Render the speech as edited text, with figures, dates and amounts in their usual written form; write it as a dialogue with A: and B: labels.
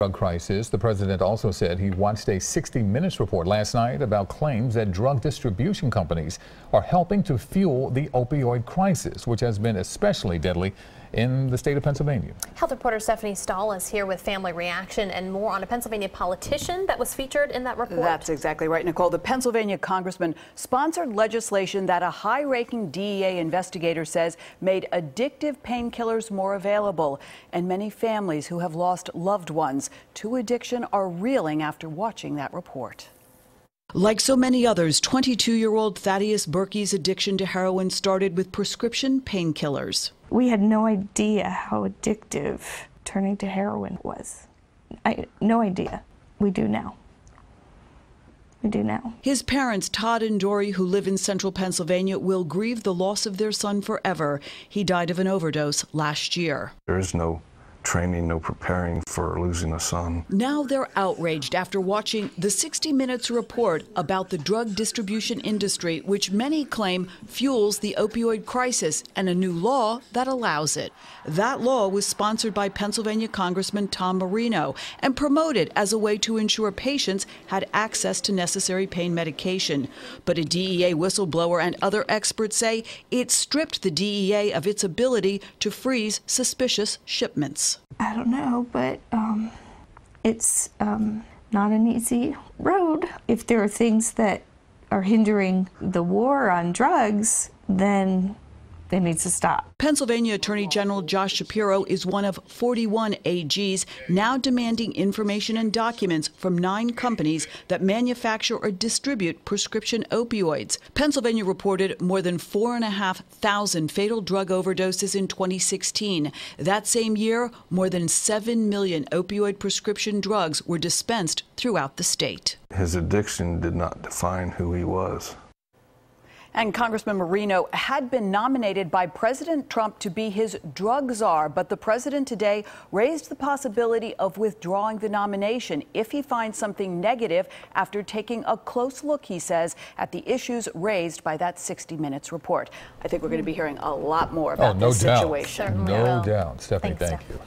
A: Drug crisis. The president also said he watched a 60 Minutes report last night about claims that drug distribution companies are helping to fuel the opioid crisis, which has been especially deadly in the state of Pennsylvania.
B: Health reporter Stephanie Stahl is here with family reaction and more on a Pennsylvania politician that was featured in that report.
C: That's exactly right, Nicole. The Pennsylvania congressman sponsored legislation that a high-ranking DEA investigator says made addictive painkillers more available. And many families who have lost loved ones to addiction are reeling after watching that report.
D: Like so many others, 22-year-old Thaddeus Berkey's addiction to heroin started with prescription painkillers.
E: We had no idea how addictive turning to heroin was. No idea. We do now. We do now.
D: His parents, Todd and Dory, who live in central Pennsylvania, will grieve the loss of their son forever. He died of an overdose last year.
F: There is no training, no preparing for losing a son.
D: Now they're outraged after watching the 60 Minutes report about the drug distribution industry, which many claim fuels the opioid crisis, and a new law that allows it. That law was sponsored by Pennsylvania Congressman Tom Marino and promoted as a way to ensure patients had access to necessary pain medication. But a DEA whistleblower and other experts say it stripped the DEA of its ability to freeze suspicious shipments.
E: I don't know, but it's not an easy road. If there are things that are hindering the war on drugs, then it needs to stop.
D: Pennsylvania Attorney General Josh Shapiro is one of 41 AGs now demanding information and documents from 9 companies that manufacture or distribute prescription opioids. Pennsylvania reported more than 4,500 fatal drug overdoses in 2016. That same year, more than 7 million opioid prescription drugs were dispensed throughout the state.
F: His addiction did not define who he was.
C: And Congressman Marino had been nominated by President Trump to be his drug czar, but the president today raised the possibility of withdrawing the nomination if he finds something negative after taking a close look, he says, at the issues raised by that 60 Minutes report. I think we're going to be hearing a lot more about this situation.
A: No doubt. Stephanie, thank you.